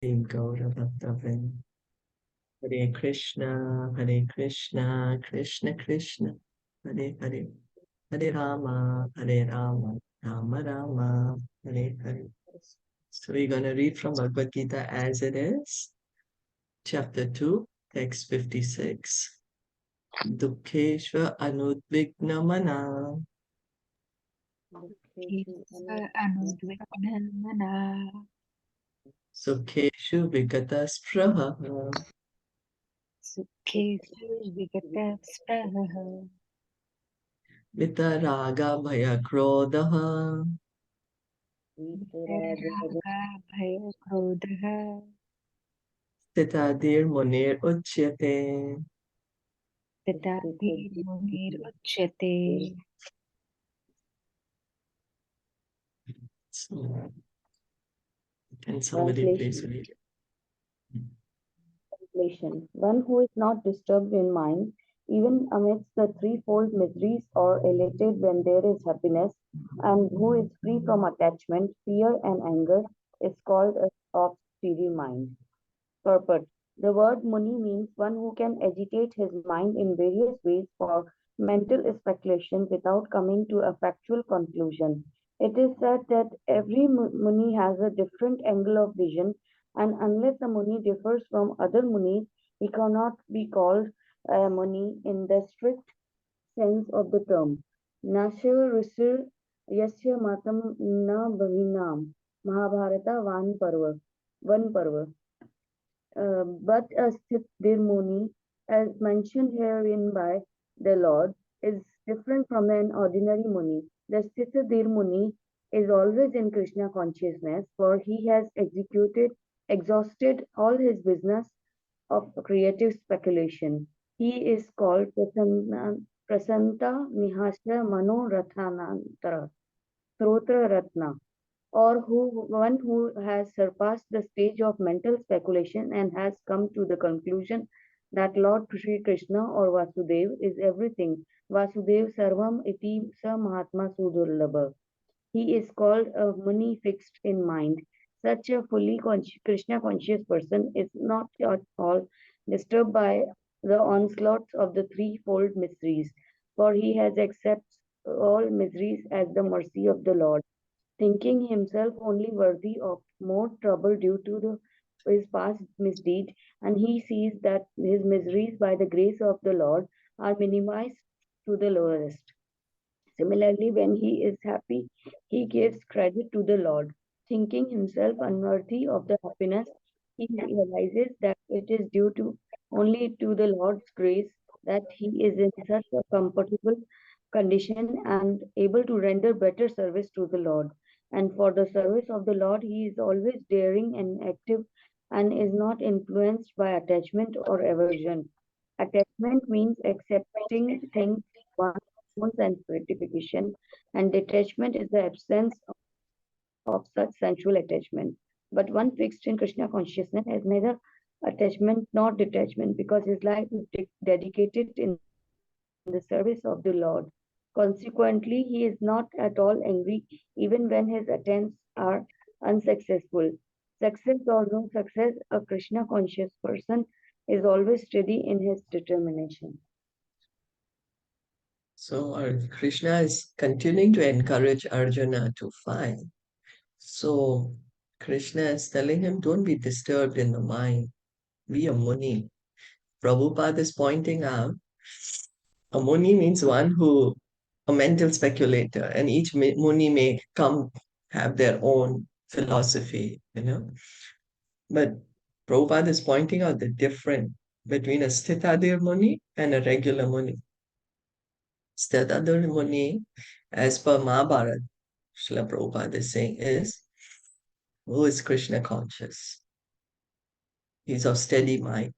Gauravattavin. Hare Krishna, Krishna Krishna, Hare Hare, Hare Rama, Rama Rama, Hare Hare. So we're going to read from Bhagavad Gita as it is, chapter 2, text 56. Dukkeshva anudvignamana, Anudviknamana Sukheshu vikataspraha, Sukhesu Vigataspраha Vitaraga bhayakrodaha, Vitaraga Bhayakrodha Sthitadir munir uchyate. Tatadir Munir Uchyate. So, can somebody please read it? Translation. One who is not disturbed in mind, even amidst the threefold miseries, or elated when there is happiness, and who is free from attachment, fear, and anger, is called a of steady mind. Purport. The word Muni means one who can agitate his mind in various ways for mental speculation without coming to a factual conclusion. It is said that every Muni has a different angle of vision, and unless a Muni differs from other Munis, he cannot be called a Muni in the strict sense of the term. Nasya Risir Yasya Matam Na Bhavinam Mahabharata Van Parva. But a Sthit Muni, as mentioned herein by the Lord, is different from an ordinary Muni. The Sthit Muni is always in Krishna consciousness, for he has exhausted all his business of creative speculation. He is called Prasanta Nihasya Mano Rathanantara, Srotra Ratna, or one who has surpassed the stage of mental speculation and has come to the conclusion that Lord Sri Krishna or Vasudev is everything. Vasudev Sarvam Iti Sa Mahatma Sudurlabha. He is called a Muni fixed in mind. Such a fully Krishna conscious person is not at all disturbed by the onslaughts of the threefold mysteries, for he has accepts all miseries as the mercy of the Lord, thinking himself only worthy of more trouble due to his past misdeed, and he sees that his miseries by the grace of the Lord are minimized to the lowest. Similarly, when he is happy, he gives credit to the Lord. Thinking himself unworthy of the happiness, he realizes that it is due to only to the Lord's grace that he is in such a comfortable condition and able to render better service to the Lord. And for the service of the Lord, he is always daring and active and is not influenced by attachment or aversion. Attachment means accepting things one and gratification, and detachment is the absence of such sensual attachment. But one fixed in Krishna consciousness has neither attachment nor detachment because his life is dedicated in the service of the Lord. Consequently, he is not at all angry even when his attempts are unsuccessful. Success or no success, a Krishna conscious person is always steady in his determination. So Krishna is continuing to encourage Arjuna to fight. So Krishna is telling him, don't be disturbed in the mind. Be a Muni. Prabhupada is pointing out, a Muni means one who, a mental speculator, and each Muni may come have their own philosophy, But Prabhupada is pointing out the difference between a Sthitadir Muni and a regular Muni. Sthitadir Muni, as per Mahabharata, Srila Prabhupada is saying, is who is Krishna conscious. He's of steady mind.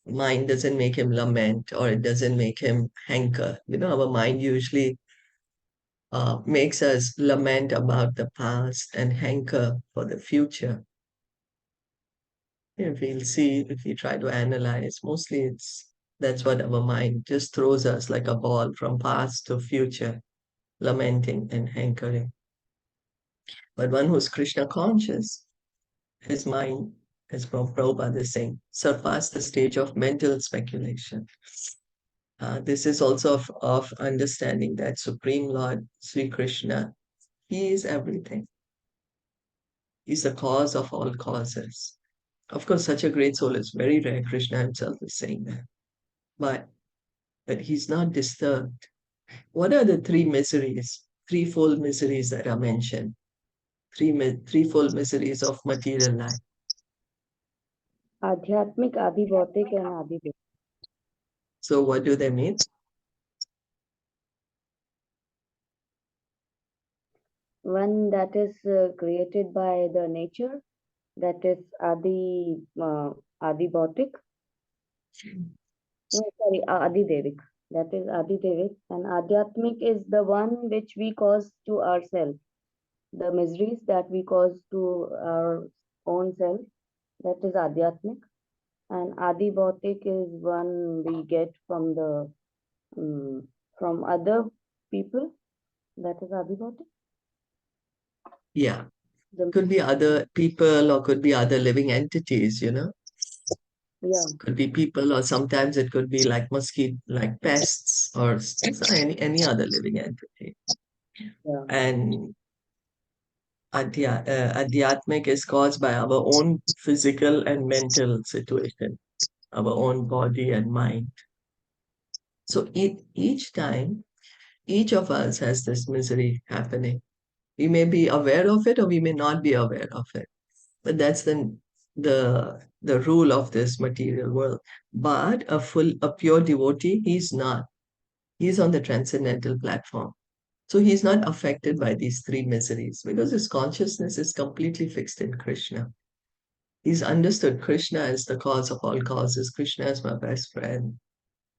Mind doesn't make him lament or it doesn't make him hanker. Our mind usually makes us lament about the past and hanker for the future. If we'll see, if we try to analyze, mostly that's what our mind just throws us like a ball from past to future, lamenting and hankering. But one who's Krishna conscious, His mind, as Prabhupada is saying, surpassed the stage of mental speculation. This is also of understanding that Supreme Lord Sri Krishna, He is everything. He's the cause of all causes. Of course, such a great soul is very rare. Krishna himself is saying that. But he's not disturbed. What are the three miseries, threefold miseries that are mentioned? Threefold miseries of material life. आध्यात्मिक, आदि भौतिक and आदि देव. So what do they mean? One that is created by the nature, that is adi bhautik. No, sorry, adi devik. That is adi devik, and adhyatmic is the one which we cause to ourselves. The miseries that we cause to our own self, that is adhyatmic, and adi bhautik is one we get from the from other people. That is adi bhautik. Yeah. The, Could be other people or could be other living entities, you know? yeah, Could be people or sometimes it could be like mosquito, like pests or any other living entity. yeah, And adhyatmic is caused by our own physical and mental situation, our own body and mind. So each time, each of us has this misery happening. We may be aware of it or we may not be aware of it. But that's the rule of this material world. But a pure devotee, he's not. He's on the transcendental platform. So he's not affected by these three miseries because his consciousness is completely fixed in Krishna. He's understood Krishna as the cause of all causes. Krishna is my best friend.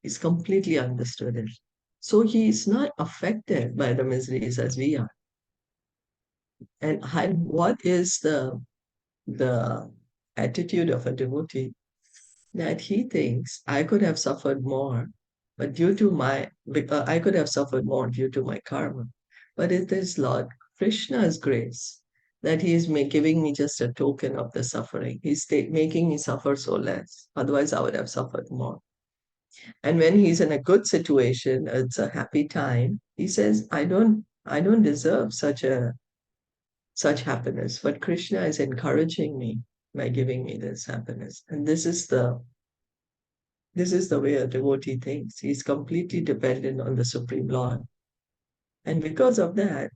He's completely understood it. So he's not affected by the miseries as we are. And what is the attitude of a devotee? That he thinks I could have suffered more, but I could have suffered more due to my karma. But it is Lord Krishna's grace that he is giving me just a token of the suffering. He's making me suffer so less. Otherwise, I would have suffered more. And when he's in a good situation, it's a happy time. He says, I don't deserve such happiness, but Krishna is encouraging me by giving me this happiness. And this is the way a devotee thinks. He's completely dependent on the Supreme Lord. And because of that,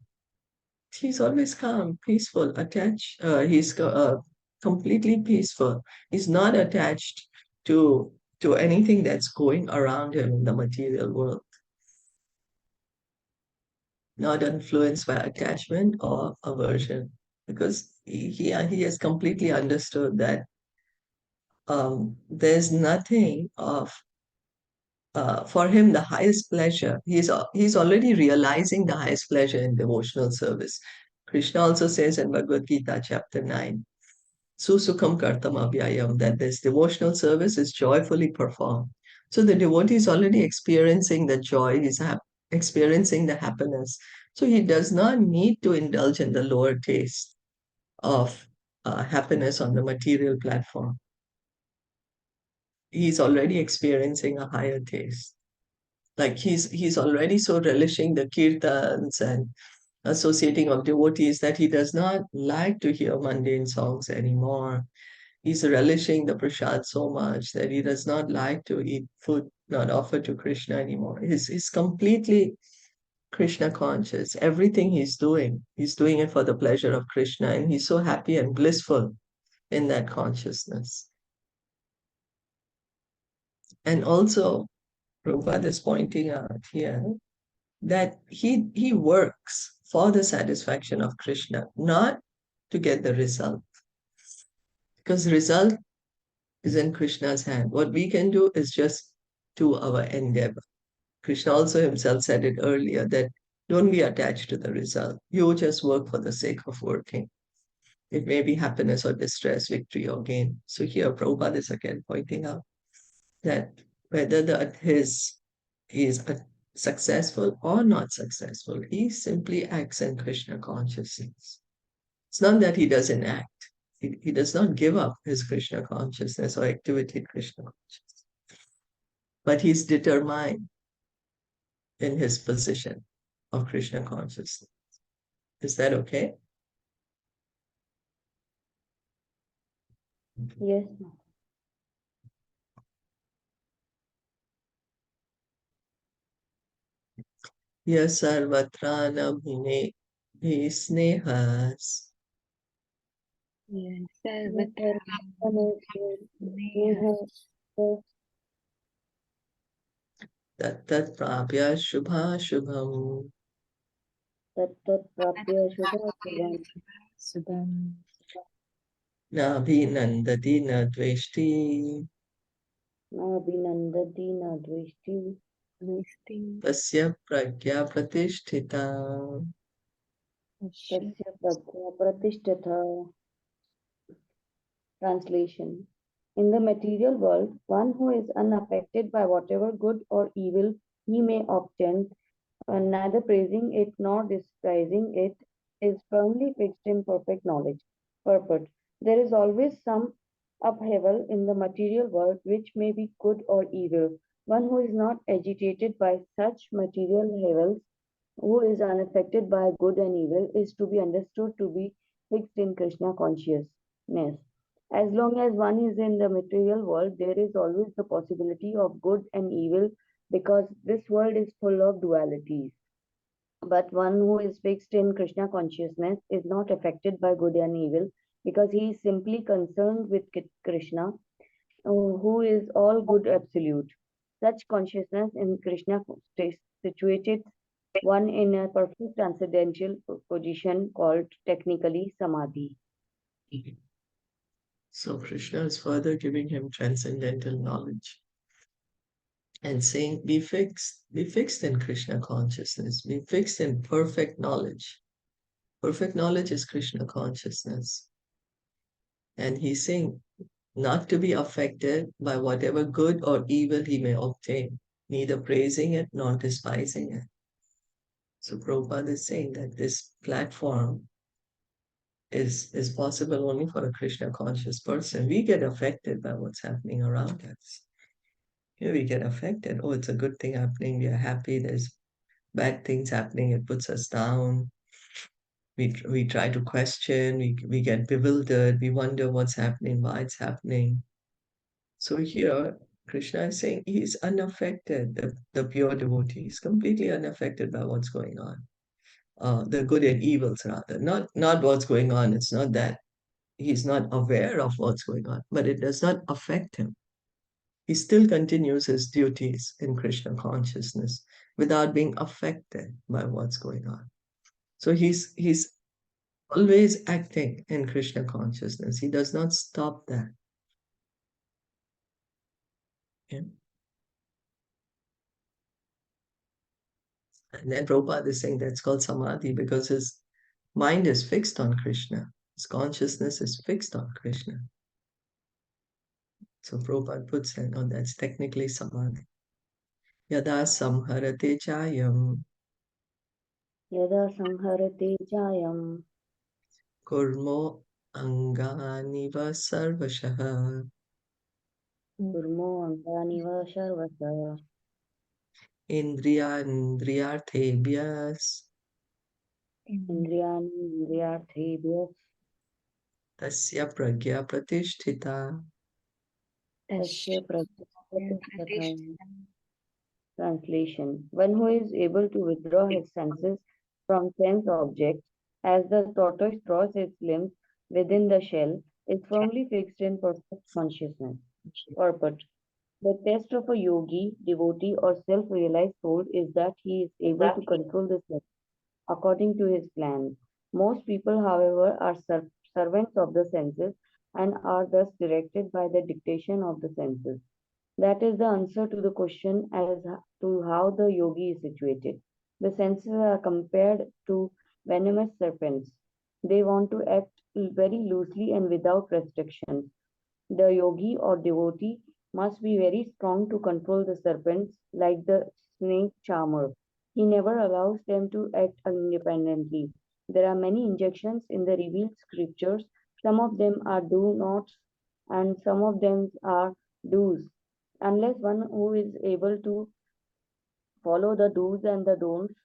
he's always calm, peaceful, attached. He's completely peaceful. He's not attached to, to anything that's going around him in the material world, not influenced by attachment or aversion. Because he has completely understood that there's nothing of for him, the highest pleasure, he's already realizing the highest pleasure in devotional service. Krishna also says in Bhagavad Gita, chapter 9, Susukham kartam abhyayam, that this devotional service is joyfully performed. So the devotee is already experiencing the joy, experiencing the happiness. So he does not need to indulge in the lower taste of happiness on the material platform. He's already experiencing a higher taste. Like he's already so relishing the kirtans and associating of devotees that he does not like to hear mundane songs anymore. He's relishing the prasad so much that he does not like to eat food not offered to Krishna anymore. He's completely Krishna conscious. Everything he's doing it for the pleasure of Krishna, and he's so happy and blissful in that consciousness. And also, Prabhupada is pointing out here that he works for the satisfaction of Krishna, not to get the result. Because the result is in Krishna's hand. What we can do is just do our endeavor. Krishna also himself said it earlier that don't be attached to the result. You just work for the sake of working. It may be happiness or distress, victory or gain. So here Prabhupada is again pointing out that whether he is successful or not successful, he simply acts in Krishna consciousness. It's not that he doesn't act. He does not give up his Krishna consciousness or activity in Krishna consciousness, but he's determined in his position of Krishna consciousness. Is that okay? Yes. Yes, sarvatra nabhine snehas. Yes, Yes, Sarvatra sir. Neha. Tat tat prapya shubha shubham. Tat prapya shubha Tattatprapya shubham. Subham. Na bhinandati na dveshti. Na abhinandati na dveshti. Vesti. Tasya pragya pratisthita. Tasya. Tasya pragya pratishthatha. Translation. In the material world, one who is unaffected by whatever good or evil he may obtain, neither praising it nor despising it, is firmly fixed in perfect knowledge. Purport. There is always some upheaval in the material world which may be good or evil. One who is not agitated by such material upheavals, who is unaffected by good and evil, is to be understood to be fixed in Krishna consciousness. As long as one is in the material world, there is always the possibility of good and evil because this world is full of dualities. But one who is fixed in Krishna consciousness is not affected by good and evil because he is simply concerned with Krishna, who is all good absolute. Such consciousness in Krishna situated one in a perfect transcendental position called technically samadhi. So Krishna is further giving him transcendental knowledge and saying, be fixed in Krishna consciousness, be fixed in perfect knowledge. Perfect knowledge is Krishna consciousness. And he's saying not to be affected by whatever good or evil he may obtain, neither praising it nor despising it. So Prabhupada is saying that this platform is possible only for a Krishna conscious person. We get affected by what's happening around us. Here we get affected. Oh, it's a good thing happening. We are happy. There's bad things happening. It puts us down. We try to question. We get bewildered. We wonder what's happening, why it's happening. So here, Krishna is saying he's unaffected. The pure devotee is completely unaffected by what's going on. The good and evils rather, not what's going on. It's not that he's not aware of what's going on, but it does not affect him. He still continues his duties in Krishna consciousness without being affected by what's going on. So he's always acting in Krishna consciousness. He does not stop that. Okay? And then Prabhupada is saying that's called samadhi because his mind is fixed on Krishna. His consciousness is fixed on Krishna. So Prabhupada puts it on that's technically samadhi. Yada samharate chayam Yada samharate chayam kurmo angani va sarvashaha kurmo anganiva sharvasa indriyarthebhyas indriyani indriyarthebhyas tasya pragya pratisthita. tasya Tasya. pratishthatha. Pratishtham. Translation. One who is able to withdraw his senses from sense objects, as the tortoise draws its limbs within the shell, is firmly fixed in perfect consciousness. Purport. The test of a yogi, devotee, or self realized soul is that he is able to control the self according to his plan. Most people, however, are servants of the senses and are thus directed by the dictation of the senses. That is the answer to the question as to how the yogi is situated. The senses are compared to venomous serpents. They want to act very loosely and without restrictions. The yogi or devotee must be very strong to control the serpents like the snake charmer. He never allows them to act independently. There are many injunctions in the revealed scriptures Some of them are do nots and some of them are do's. Unless one who is able to follow the do's and the don'ts,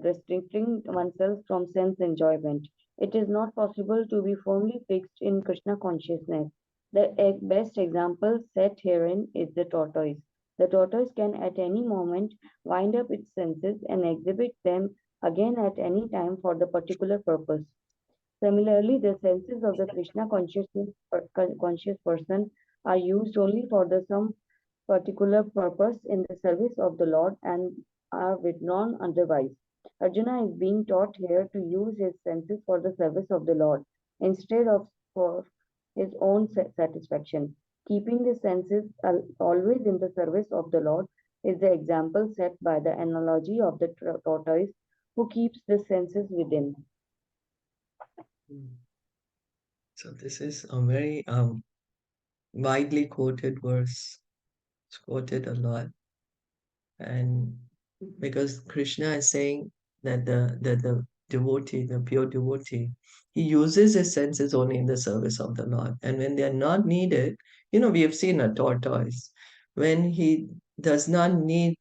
restricting oneself from sense enjoyment. It is not possible to be firmly fixed in Krishna consciousness. The best example set herein is the tortoise. The tortoise can at any moment wind up its senses and exhibit them again at any time for the particular purpose. Similarly, the senses of the Krishna conscious person are used only for the some particular purpose in the service of the Lord and are withdrawn otherwise. Arjuna is being taught here to use his senses for the service of the Lord instead of for his own satisfaction. Keeping the senses always in the service of the Lord is the example set by the analogy of the tortoise who keeps the senses within. So this is a very widely quoted verse. It's quoted a lot. And because Krishna is saying that the devotee, the pure devotee, he uses his senses only in the service of the Lord. And when they are not needed, we have seen a tortoise. When he does not need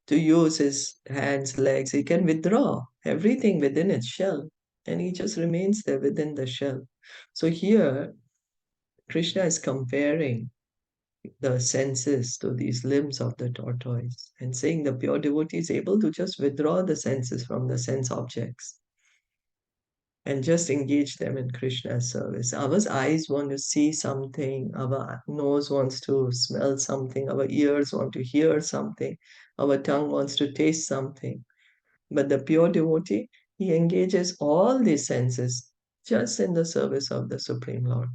to use his hands, legs, he can withdraw everything within its shell. And he just remains there within the shell. So here, Krishna is comparing the senses to these limbs of the tortoise and saying the pure devotee is able to just withdraw the senses from the sense objects and just engage them in Krishna's service. Our eyes want to see something, our nose wants to smell something, our ears want to hear something, our tongue wants to taste something. But the pure devotee, he engages all these senses just in the service of the Supreme Lord.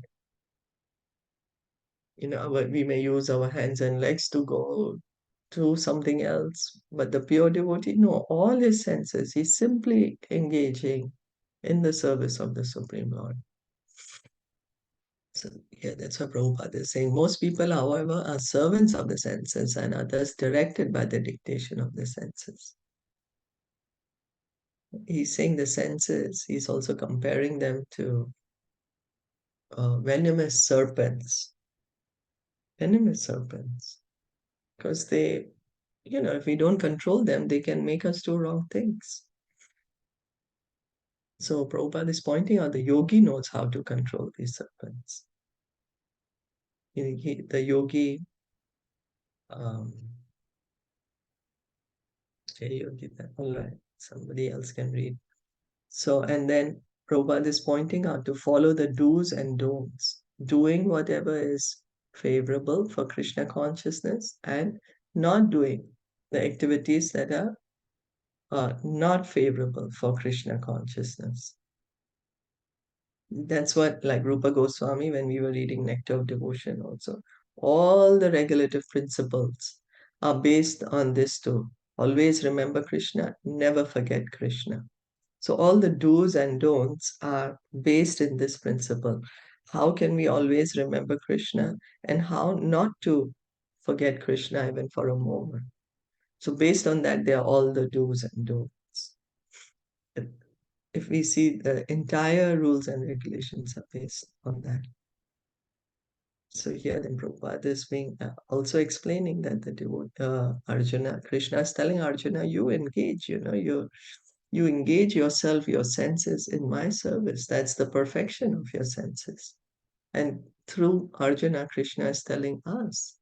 We may use our hands and legs to go to something else, but the pure devotee, no, all his senses, he's simply engaging in the service of the Supreme Lord. So, yeah, that's what Prabhupada is saying. Most people, however, are servants of the senses and are thus directed by the dictation of the senses. He's saying the senses, he's also comparing them to venomous serpents. Venomous serpents. Because they, if we don't control them, they can make us do wrong things. So Prabhupada is pointing out the yogi knows how to control these serpents. The yogi, um, all right, somebody else can read. So, and then Prabhupada is pointing out to follow the do's and don'ts, doing whatever is favorable for Krishna consciousness and not doing the activities that are not favorable for Krishna consciousness. That's what, like Rupa Goswami, when we were reading Nectar of Devotion also, all the regulative principles are based on this too. Always remember Krishna, never forget Krishna. So all the do's and don'ts are based in this principle. How can we always remember Krishna and how not to forget Krishna even for a moment? So based on that, there are all the do's and don'ts. If we see the entire rules and regulations are based on that. So here then Prabhupada is being also explaining that Arjuna, Krishna is telling Arjuna, you engage, you engage yourself, your senses in my service. That's the perfection of your senses. And through Arjuna, Krishna is telling us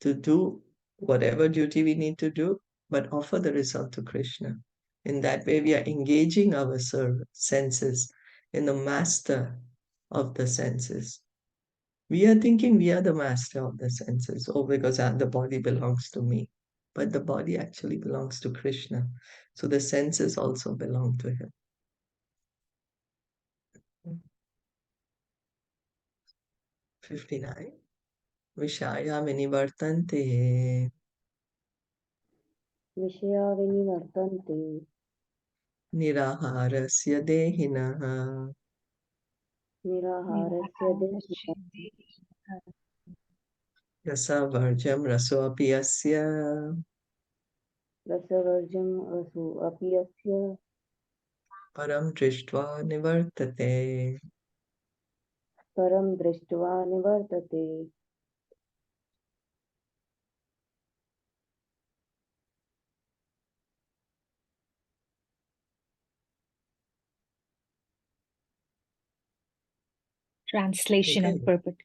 to do whatever duty we need to do, but offer the result to Krishna. In that way, we are engaging our senses in the master of the senses. We are thinking we are the master of the senses, because the body belongs to me. But the body actually belongs to Krishna. So the senses also belong to him. 59. Vishaya vinivartante विषया विनिवर्तन्ते niraharasya dehinaha निराहारस्य देहिनः rasavarjam rasoapi asya रसवर्ज्यं रसो अपि अस्य param drishtva nivartate. param drishtva nivartate. Translation and Okay. purport.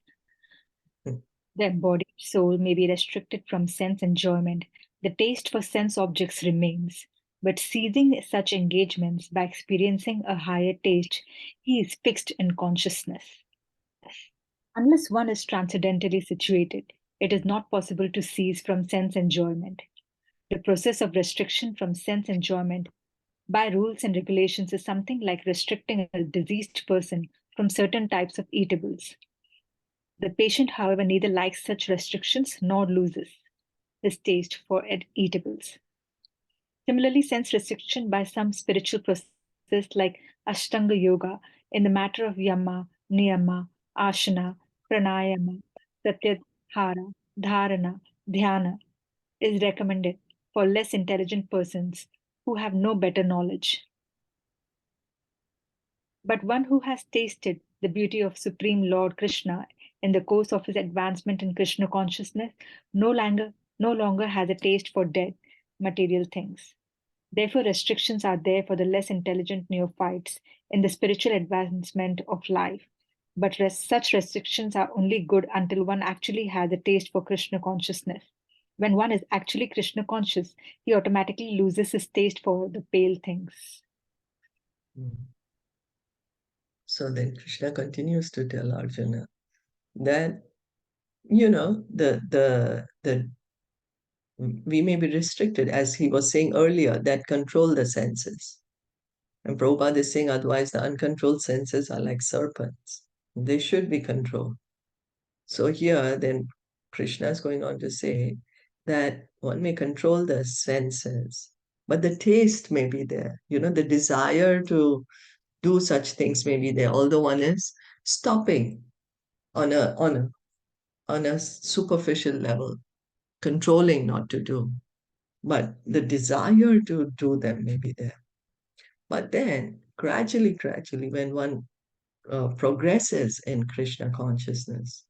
The embodied soul may be restricted from sense enjoyment. The taste for sense objects remains. But ceasing such engagements by experiencing a higher taste, he is fixed in consciousness. Unless one is transcendentally situated, it is not possible to cease from sense enjoyment. The process of restriction from sense enjoyment by rules and regulations is something like restricting a diseased person from certain types of eatables. The patient, however, neither likes such restrictions nor loses his taste for eatables. Similarly, sense restriction by some spiritual process like Ashtanga Yoga in the matter of Yama, Niyama, Ashana, Pranayama, Pratyahara, Dharana, Dhyana is recommended for less intelligent persons who have no better knowledge. But one who has tasted the beauty of Supreme Lord Krishna in the course of his advancement in Krishna consciousness no longer has a taste for dead material things. Therefore, restrictions are there for the less intelligent neophytes in the spiritual advancement of life. But such restrictions are only good until one actually has a taste for Krishna consciousness. When one is actually Krishna conscious, he automatically loses his taste for the pale things. So then Krishna continues to tell Arjuna that, the we may be restricted, as he was saying earlier, that control the senses. And Prabhupada is saying, otherwise, the uncontrolled senses are like serpents. They should be controlled. So here, then Krishna is going on to say that one may control the senses, but the taste may be there. The desire to do such things may be there, although one is stopping on a superficial level, controlling not to do. But the desire to do them may be there. But then, gradually, when one progresses in Krishna consciousness,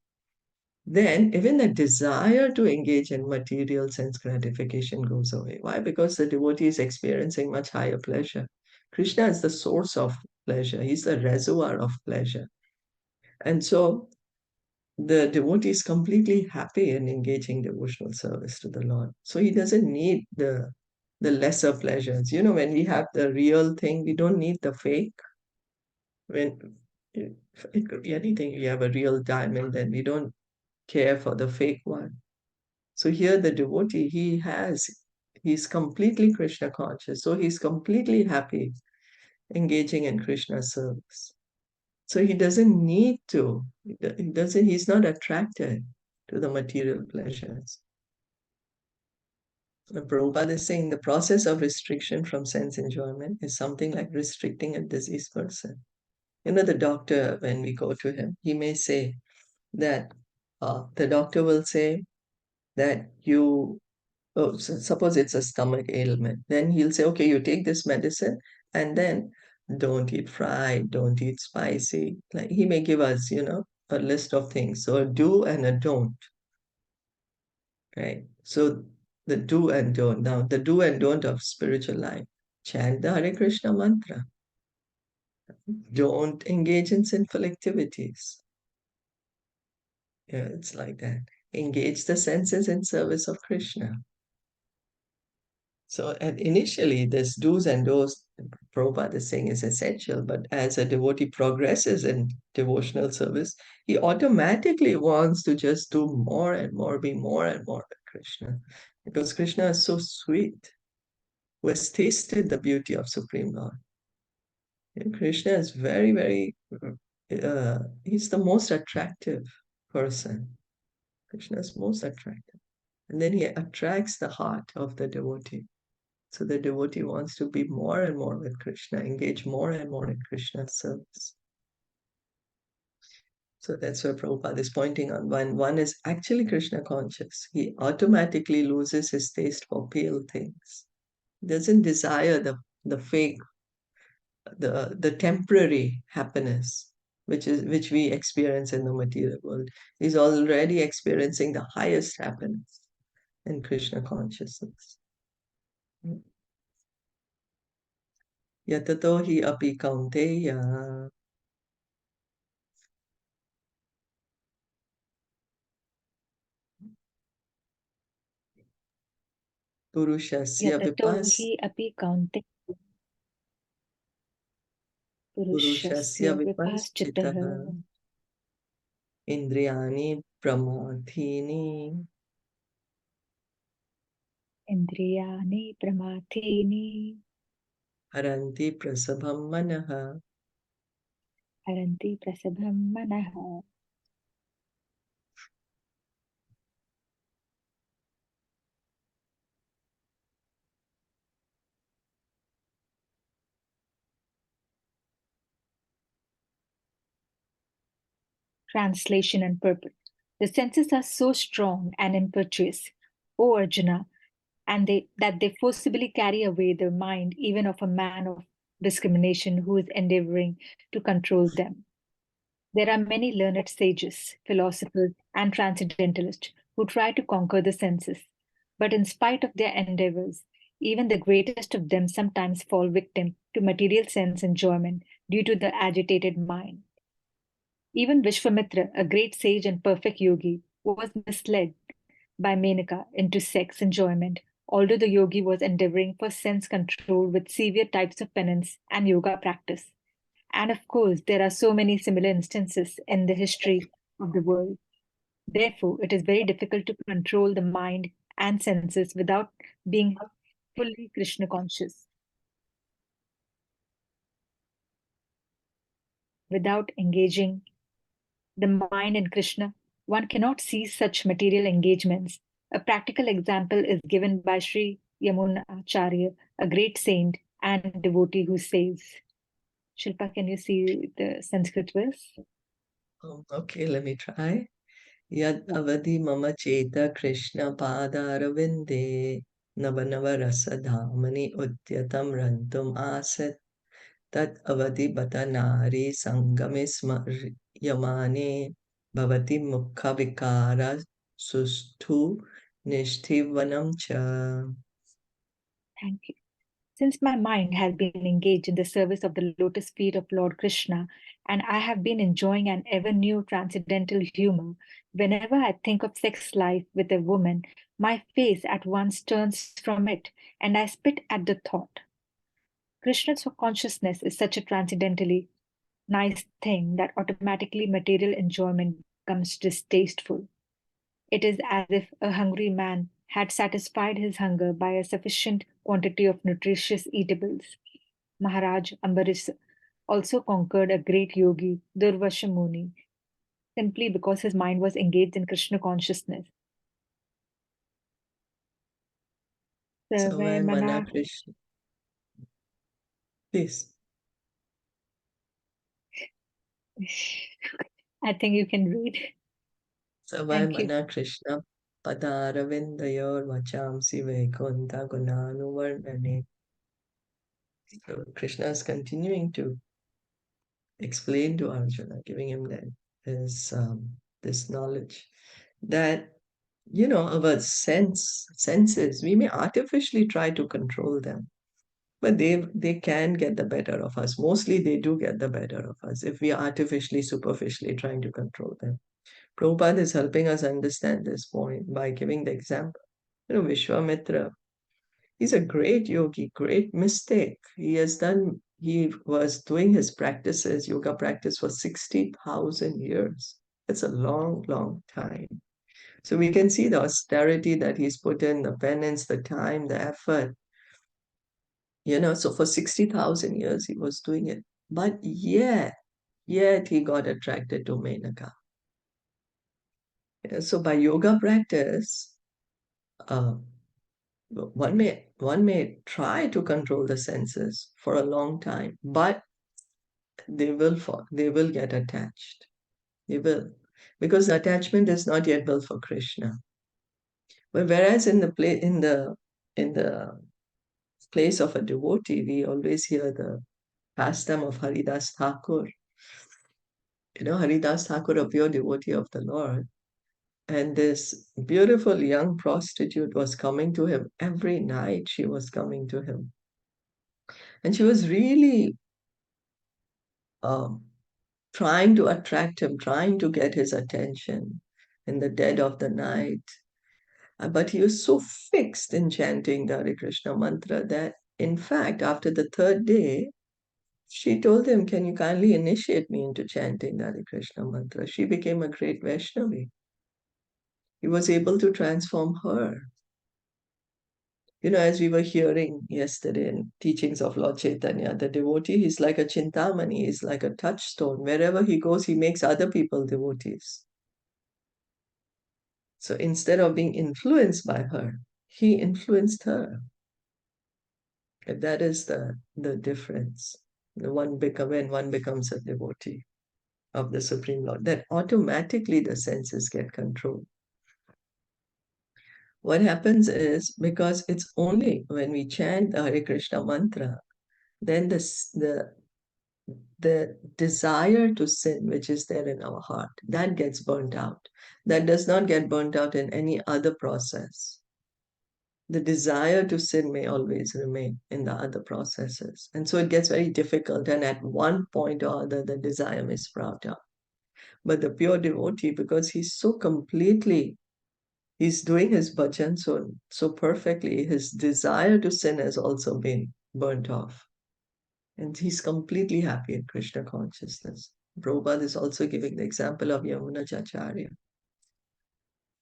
then even the desire to engage in material sense gratification goes away. Why? Because the devotee is experiencing much higher pleasure. Krishna is the source of pleasure, he's the reservoir of pleasure. And so the devotee is completely happy in engaging devotional service to the Lord. So he doesn't need the lesser pleasures. When we have the real thing, we don't need the fake. When it could be anything, we have a real diamond, then we don't care for the fake one. So here the devotee, he's completely Krishna conscious. So he's completely happy engaging in Krishna service. So he doesn't need to, he's not attracted to the material pleasures. And Prabhupada is saying the process of restriction from sense enjoyment is something like restricting a diseased person. The doctor, when we go to him, he may say that the doctor will say that suppose it's a stomach ailment, then he'll say, okay, you take this medicine and then don't eat fried, don't eat spicy. Like he may give us, a list of things. So a do and a don't, right? So the do and don't. Now, the do and don't of spiritual life. Chant the Hare Krishna mantra. Don't engage in sinful activities. Yeah, it's like that. Engage the senses in service of Krishna. So, and initially, this do's and don'ts, Prabhupada is saying, is essential. But as a devotee progresses in devotional service, he automatically wants to just do more and more, be more and more with Krishna. Because Krishna is so sweet, who has tasted the beauty of Supreme Lord. And Krishna is very, very, he's the most attractive person. Krishna is most attractive. And then he attracts the heart of the devotee. So the devotee wants to be more and more with Krishna, engage more and more in Krishna's service. So that's where Prabhupada is pointing on. When one is actually Krishna conscious, he automatically loses his taste for pale things. He doesn't desire the fake, the temporary happiness. which we experience in the material world. He's already experiencing the highest happiness in Krishna consciousness. Yatato hi api kaunteya purushasya Yatato hi api kaunte purushasya purushasya vipaschitah vipaschitah indriyani pramathini indriyani pramathini haranti prasabham manaha. haranti prasabham manaha. Translation and purport. The senses are so strong and impetuous, O Arjuna, and that they forcibly carry away the mind even of a man of discrimination who is endeavoring to control them. There are many learned sages, philosophers, and transcendentalists who try to conquer the senses. But in spite of their endeavors, even the greatest of them sometimes fall victim to material sense enjoyment due to the agitated mind. Even Vishwamitra, a great sage and perfect yogi, was misled by Menaka into sex enjoyment, although the yogi was endeavoring for sense control with severe types of penance and yoga practice. And of course, there are so many similar instances in the history of the world. Therefore, it is very difficult to control the mind and senses without being fully Krishna conscious. Without engaging the mind in Krishna, one cannot see such material engagements. A practical example is given by Sri Yamunacharya, a great saint and devotee who says, Shilpa, can you see the Sanskrit verse? Okay, let me try. Yad avadi mama cheta Krishna padaravinde navanava rasa dhamani udyatam rantum asit tat avadi bata nari sangame yamane bhavati mukha vikara susthu nishtivanam cha. Thank you. Since my mind has been engaged in the service of the lotus feet of Lord Krishna, and I have been enjoying an ever new transcendental humor, whenever I think of sex life with a woman, my face at once turns from it, and I spit at the thought. Krishna's consciousness is such a transcendentally nice thing that automatically material enjoyment becomes distasteful. It is as if a hungry man had satisfied his hunger by a sufficient quantity of nutritious eatables. Maharaj Ambarish also conquered a great yogi, Durvasha Muni, simply because his mind was engaged in Krishna consciousness. Savai Sarvai mana Mana. Krishna. Please. I think you can read. Savai Thank you. mana Krishna padaravindayor vachamsi vaikunta gunanuvarnane. So Krishna is continuing to explain to Arjuna, giving him this knowledge that our senses, we may artificially try to control them, but they can get the better of us. Mostly they do get the better of us if we are artificially, superficially trying to control them. Prabhupada is helping us understand this point by giving the example. Vishwamitra, he's a great yogi, great mystic. He was doing his practices, yoga practice for 60,000 years. It's a long, long time. So we can see the austerity that he's put in, the penance, the time, the effort. So for 60,000 years he was doing it. But yet he got attracted to Menaka. So by yoga practice, uh, one may try to control the senses for a long time, but they will get attached. They will, because attachment is not yet built for Krishna. But whereas in the place of a devotee, we always hear the pastime of Haridas Thakur. Haridas Thakur, a pure devotee of the Lord, and this beautiful young prostitute was coming to him every night. She was coming to him, and she was really um, trying to attract him, trying to get his attention in the dead of the night. But he was so fixed in chanting the Hare Krishna mantra that, in fact, after the third day, she told him, "Can you kindly initiate me into chanting the Hare Krishna mantra?" She became a great Vaishnavi. He was able to transform her. As we were hearing yesterday in teachings of Lord Chaitanya, the devotee is like a chintamani, he's like a touchstone. Wherever he goes, he makes other people devotees. So instead of being influenced by her, he influenced her. And that is the difference. When one becomes a devotee of the Supreme Lord, then automatically the senses get controlled. What happens is, because it's only when we chant the Hare Krishna mantra, then the desire to sin, which is there in our heart, that gets burnt out. That does not get burnt out in any other process. The desire to sin may always remain in the other processes. And so it gets very difficult. And at one point or other, the desire may sprout up. But the pure devotee, because he's so completely, he's doing his bhajan so perfectly, his desire to sin has also been burnt off. And he's completely happy in Krishna consciousness. Prabhupada is also giving the example of Yamunacharya.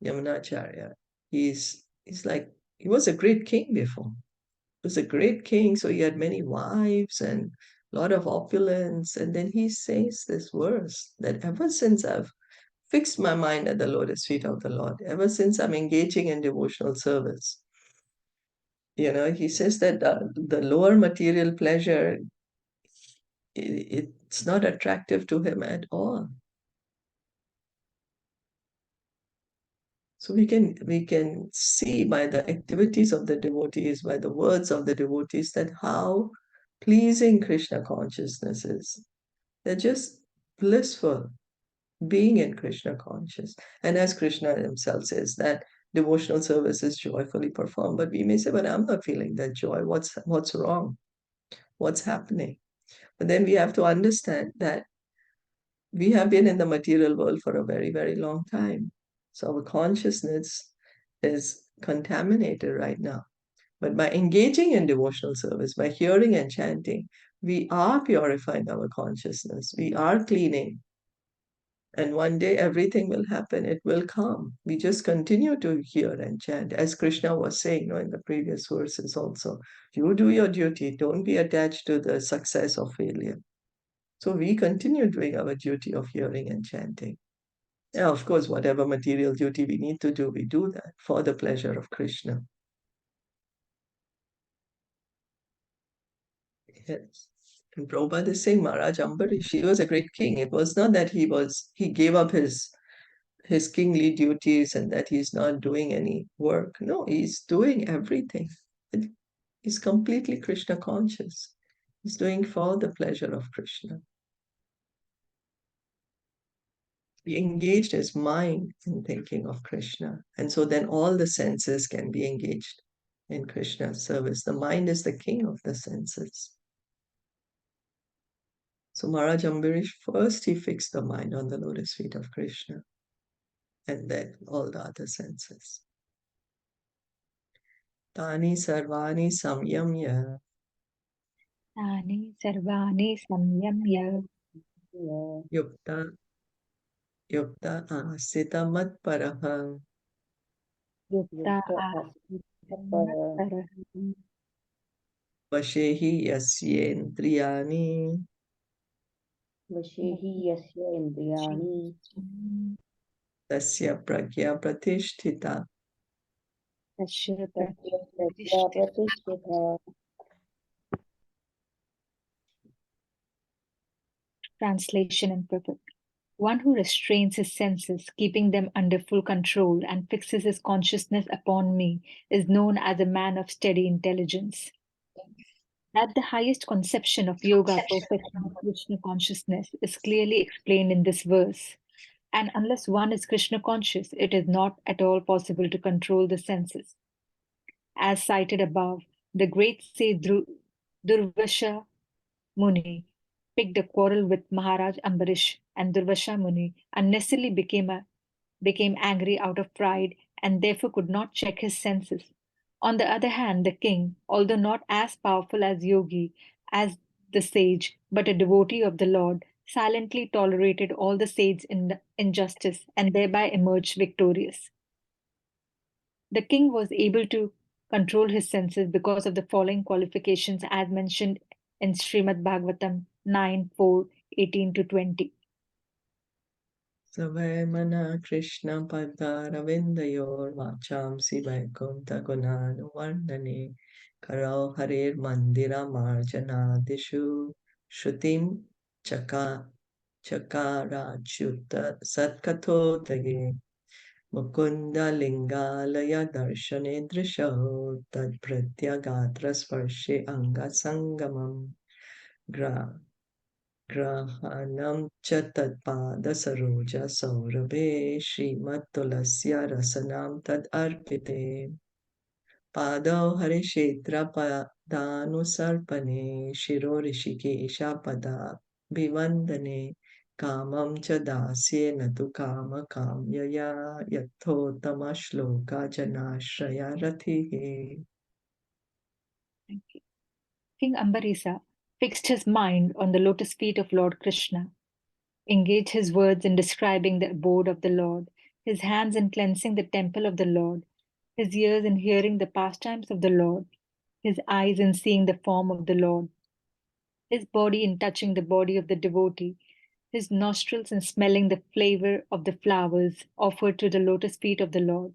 Yamunacharya, he's like, he was a great king before. He was a great king, so he had many wives and a lot of opulence. And then he says this verse that ever since I've fixed my mind at the lotus feet of the Lord, ever since I'm engaging in devotional service, he says that the lower material pleasure, it's not attractive to him at all. So we can see by the activities of the devotees, by the words of the devotees, that how pleasing Krishna consciousness is. They're just blissful being in Krishna conscious. And as Krishna himself says, that devotional service is joyfully performed. But we may say, but I'm not feeling that joy. What's wrong? What's happening? But then we have to understand that we have been in the material world for a very, very long time. So our consciousness is contaminated right now. But by engaging in devotional service, by hearing and chanting, we are purifying our consciousness. We are cleaning. And one day everything will happen. It will come. We just continue to hear and chant. As Krishna was saying in the previous verses also, you do your duty. Don't be attached to the success or failure. So we continue doing our duty of hearing and chanting. Yeah, of course, whatever material duty we need to do, we do that for the pleasure of Krishna. Yes. And Prabhupada is saying Maharaj Ambarish, he was a great king. It was not that he gave up his kingly duties and that he's not doing any work. No, he's doing everything. He's completely Krishna conscious. He's doing for the pleasure of Krishna. He engaged his mind in thinking of Krishna. And so then all the senses can be engaged in Krishna's service. The mind is the king of the senses. So Maharaj Ambarish, first he fixed the mind on the lotus feet of Krishna, and then all the other senses. Tani sarvani samyamya. Tani sarvani samyamya. Yukta asita matparaha. Yukta asita Vashehi yasyendriyani. Vashehi yasya indriyani Tasya pragya pratishtita. tasya tasya pratishtha. Translation and purport. One who restrains his senses, keeping them under full control, and fixes his consciousness upon me is known as a man of steady intelligence. That the highest conception of yoga, perfection of Krishna consciousness, is clearly explained in this verse. And unless one is Krishna conscious, it is not at all possible to control the senses. As cited above, the great sage Durvasha Muni picked a quarrel with Maharaj Ambarish, and Durvasha Muni unnecessarily became angry out of pride and therefore could not check his senses. On the other hand, the king, although not as powerful as Yogi, as the sage, but a devotee of the Lord, silently tolerated all the sage's injustice and thereby emerged victorious. The king was able to control his senses because of the following qualifications as mentioned in Srimad Bhagavatam 9:4, 18 to 20. Savemana Krishna Padaravindayor Vachamsi Vaikunta Gunanuvardhane Karo Harir Mandira Marjana Dishu Shrutim Chakarachyuta Satkatho Tage Mukunda Lingalaya Darshane Drishaho Tad Pratyagatra Sparshe Anga Sangamam Grahanam cha tatpada saroja saurabhe Srimattulasya rasanam tad arpite Pado harishetra padanusarpane Shiro rishikesha pada bhivandane Kamam cha dasye natu kama kamyaya Yathottama shloka janashraya ratihe. Thank you. King Ambarisa fixed his mind on the lotus feet of Lord Krishna, engaged his words in describing the abode of the Lord, his hands in cleansing the temple of the Lord, his ears in hearing the pastimes of the Lord, his eyes in seeing the form of the Lord, his body in touching the body of the devotee, his nostrils in smelling the flavor of the flowers offered to the lotus feet of the Lord,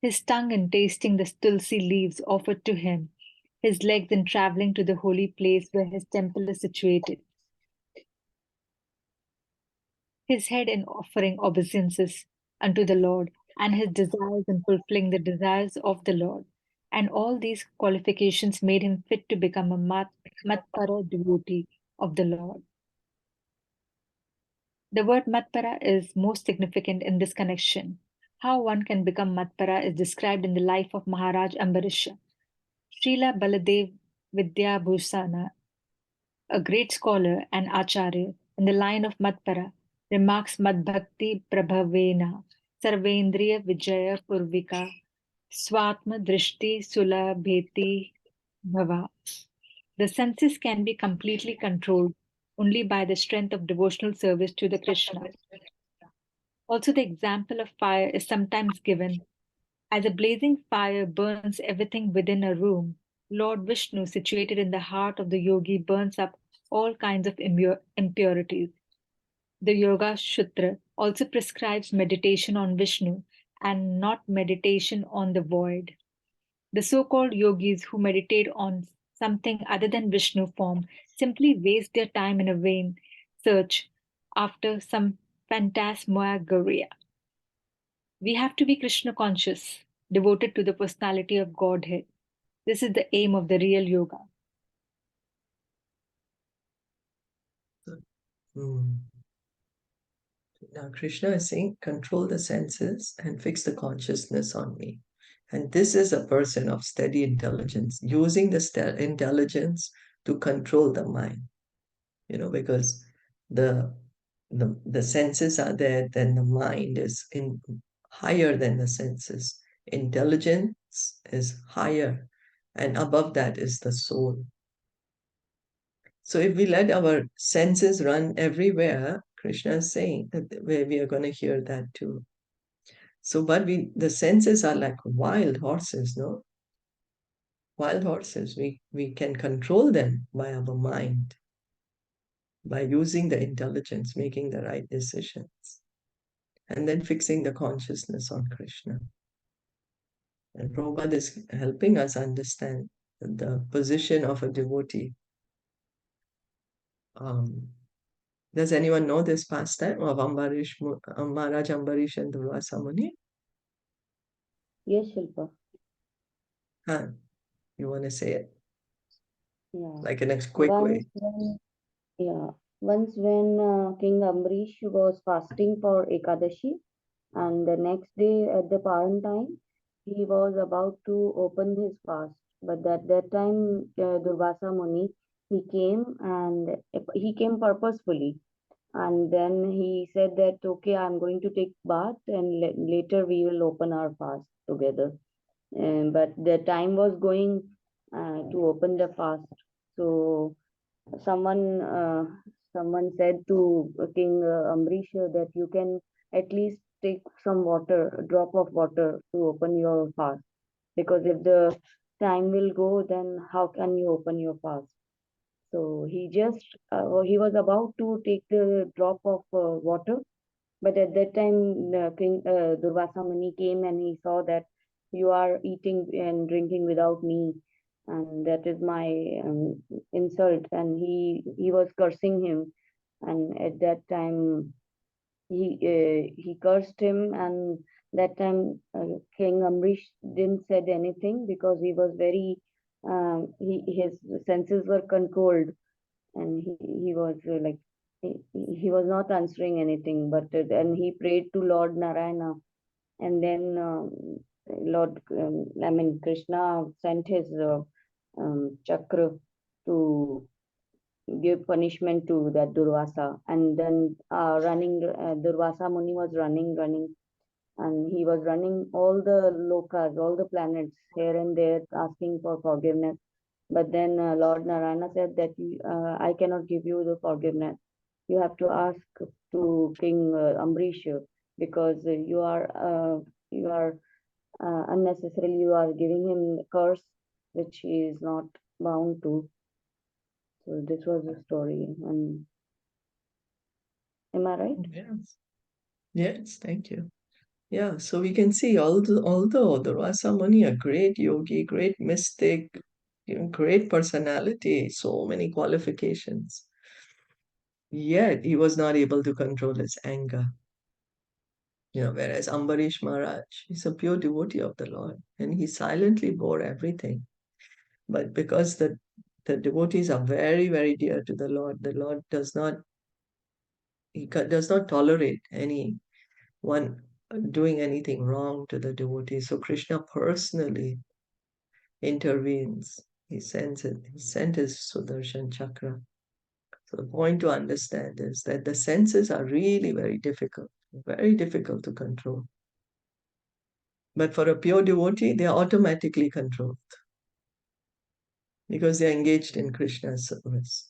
his tongue in tasting the tulsi leaves offered to him, his legs in traveling to the holy place where his temple is situated, his head in offering obeisances unto the Lord, and his desires in fulfilling the desires of the Lord. And all these qualifications made him fit to become a Matpara devotee of the Lord. The word Matpara is most significant in this connection. How one can become Matpara is described in the life of Maharaj Ambarisha. Srila Baladev Vidyabhusana, a great scholar and acharya in the line of Matpara, remarks Madbhakti Prabhavena Sarvendriya Vijaya Purvika Swatma Drishti Sulabheti Bhava. The senses can be completely controlled only by the strength of devotional service to the Krishna. Also, the example of fire is sometimes given. As a blazing fire burns everything within a room, Lord Vishnu, situated in the heart of the yogi, burns up all kinds of impurities. The Yoga Sutra also prescribes meditation on Vishnu and not meditation on the void. The so called yogis who meditate on something other than Vishnu form simply waste their time in a vain search after some phantasmagoria. We have to be Krishna conscious, devoted to the personality of Godhead. This is the aim of the real yoga. Now, Krishna is saying, control the senses and fix the consciousness on me. And this is a person of steady intelligence, using the intelligence to control the mind. Because the the senses are there, then the mind is higher than the senses. Intelligence is higher, and above that is the soul. So if we let our senses run everywhere, Krishna is saying that we are going to hear that too. So, but the senses are like wild horses, no? Wild horses. We can control them by our mind, by using the intelligence, making the right decisions, and then fixing the consciousness on Krishna. And Prabhupada is helping us understand the position of a devotee. Does anyone know this pastime of Maharaj Ambarish and Durvasa Muni? Yes, Shilpa. Huh? You want to say it? Yeah. like in a quick way. Yeah, once when King Ambrish was fasting for Ekadashi, and the next day at the paran time, he was about to open his fast. But at that time, Durvasa Muni, he came and he came purposefully. And then he said that, okay, I'm going to take bath and later we will open our fast together. But the time was going to open the fast. So someone someone said to King Ambrish that you can at least take some water, a drop of water to open your fast. Because if the time will go, then how can you open your fast? So he was about to take the drop of water, but at that time, King Durvasa Muni came and he saw that you are eating and drinking without me, and that is my insult. And he was cursing him, and at that time he cursed him. And that time King Amrish didn't said anything because he was very his senses were controlled, and he was like he was not answering anything, but then he prayed to Lord Narayana. And then I mean Krishna sent his chakra to give punishment to that Durvasa. And then Durvasa Muni was running, and he was running all the lokas, all the planets here and there, asking for forgiveness. But then Lord Narayana said that I cannot give you the forgiveness. You have to ask to King Ambrish, because you are unnecessarily you are giving him curse which he is not bound to. So this was the story. And am I right? Yes. Yes, thank you. Yeah, so we can see although Durvasa Muni, a great yogi, great mystic, great personality, so many qualifications, yet he was not able to control his anger. Whereas Ambarish Maharaj, he's a pure devotee of the Lord, and he silently bore everything. But because the devotees are very, very dear to the Lord does not tolerate anyone doing anything wrong to the devotees. So Krishna personally intervenes. He sent his Sudarshan Chakra. So the point to understand is that the senses are really very difficult to control. But for a pure devotee, they are automatically controlled because they are engaged in Krishna's service.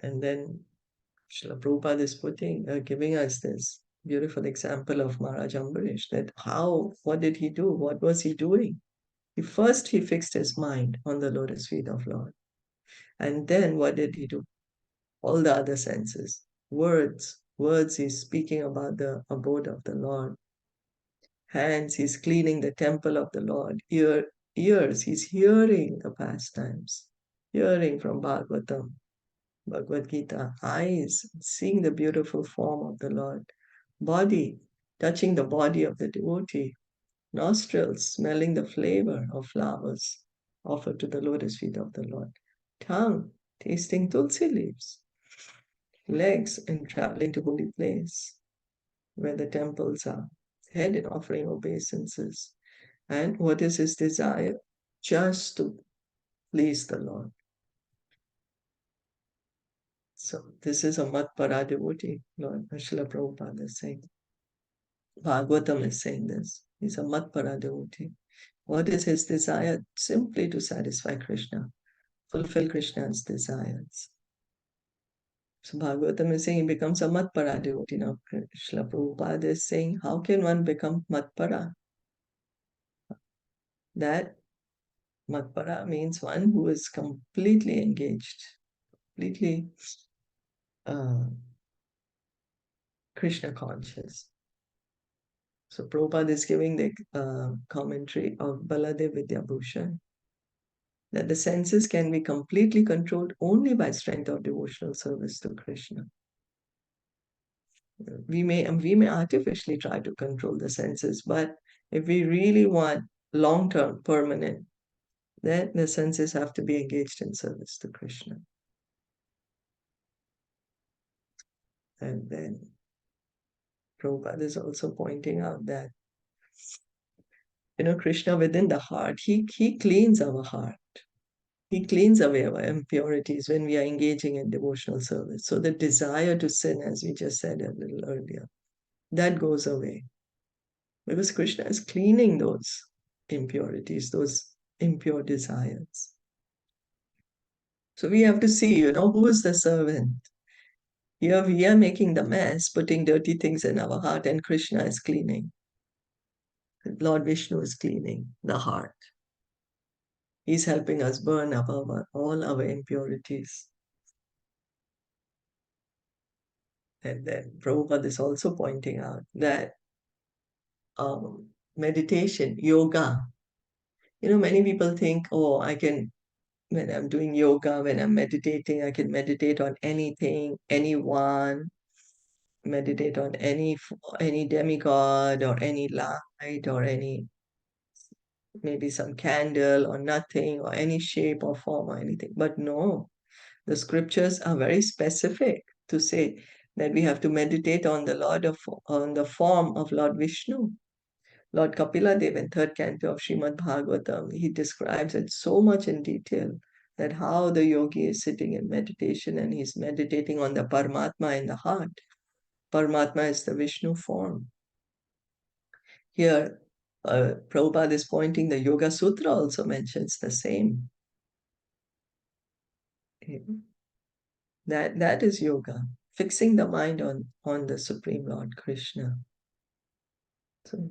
And then Srila Prabhupada is giving us this beautiful example of Maharaj Ambarish, that what did he do? What was he doing? He fixed his mind on the lotus feet of Lord. And then what did he do? All the other senses. Words, he's speaking about the abode of the Lord. Hands, he's cleaning the temple of the Lord. Ears, he's hearing the pastimes, hearing from Bhagavad Gita. Eyes, seeing the beautiful form of the Lord. Body, touching the body of the devotee. Nostrils, smelling the flavor of flowers offered to the lotus feet of the Lord. Tongue, tasting tulsi leaves. Legs, and traveling to holy place where the temples are. Head, in offering obeisances. And what is his desire? Just to please the Lord. So this is a Matpara devotee, Lord Srila Prabhupada is saying. Bhagavatam is saying this. He's a Matpara devotee. What is his desire? Simply to satisfy Krishna, fulfill Krishna's desires. So Bhagavatam is saying he becomes a Matpara devotee. Now Srila Prabhupada is saying, how can one become Matpara? That Matpara means one who is completely engaged, completely Krishna conscious. So Prabhupada is giving the commentary of Baladev Vidyabhushan, that the senses can be completely controlled only by strength of devotional service to Krishna. We may artificially try to control the senses, but If we really want long-term, permanent, then the senses have to be engaged in service to Krishna. And then Prabhupada is also pointing out that, Krishna within the heart, he cleans our heart. He cleans away our impurities when we are engaging in devotional service. So the desire to sin, as we just said a little earlier, that goes away. Because Krishna is cleaning those impurities, those impure desires. So we have to see, who is the servant? Here we are making the mess, putting dirty things in our heart, and Krishna is cleaning. Lord Vishnu is cleaning the heart. He's helping us burn up all our impurities. And then Prabhupada is also pointing out that meditation, yoga, many people think, oh, when I'm doing yoga, when I'm meditating, I can meditate on anything, anyone, meditate on any demigod or any light or maybe some candle or nothing or any shape or form or anything. But no, the scriptures are very specific to say that we have to meditate on on the form of Lord Vishnu. Lord Kapila Dev in third canto of Srimad Bhagavatam, he describes it so much in detail that how the yogi is sitting in meditation and he's meditating on the Paramatma in the heart. Paramatma is the Vishnu form. Here, Prabhupada is pointing, the Yoga Sutra also mentions the same. That is yoga, fixing the mind on the Supreme Lord Krishna. So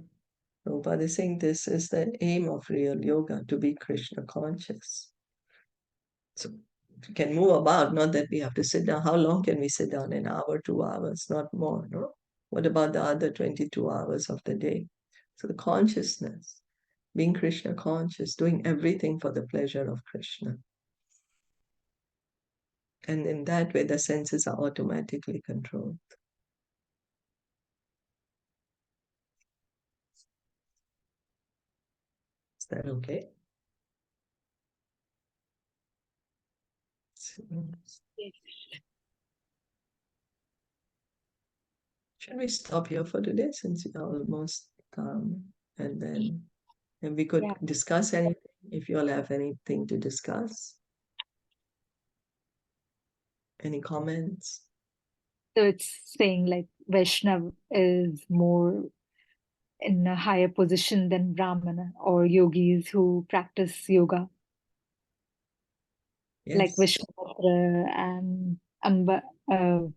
Prabhupada is saying this is the aim of real yoga, to be Krishna conscious. So we can move about, not that we have to sit down. How long can we sit down? An hour, 2 hours, not more, no? What about the other 22 hours of the day? So the consciousness, being Krishna conscious, doing everything for the pleasure of Krishna. And in that way, the senses are automatically controlled. Is that okay? Yes. Should we stop here for today since we are almost and then we could discuss anything if you all have anything to discuss? Any comments? So it's saying like Vaishnav is more in a higher position than Brahmana or yogis who practice yoga, like Yes. Vishwamitra and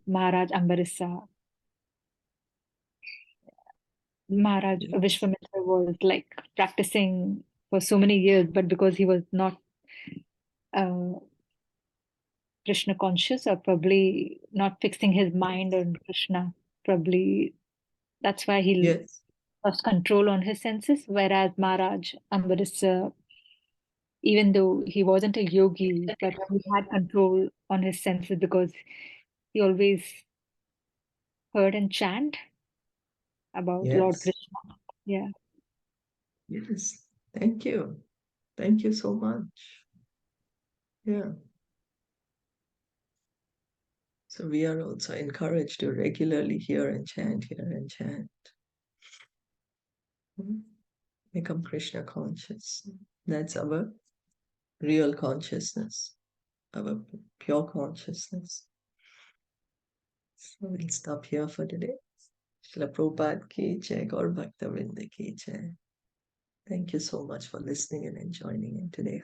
Maharaj Ambarisa. Maharaj Yes. Vishwamitra was like practicing for so many years, but because he was not uh, Krishna conscious or probably not fixing his mind on Krishna, probably that's why he Yes. lost control on his senses. Whereas Maharaj Ambarisa, even though he wasn't a yogi, but he had control on his senses because he always heard and chant about Lord Yes. Krishna. Yeah. Yes. Thank you. Thank you so much. Yeah. So we are also encouraged to regularly hear and chant, Become Krishna conscious. That's our real consciousness, our pure consciousness. So we'll stop here for today. Srila Prabhupada ki jai, Gaur Bhakta Vrinda ki jai. Thank you so much for listening and joining in today.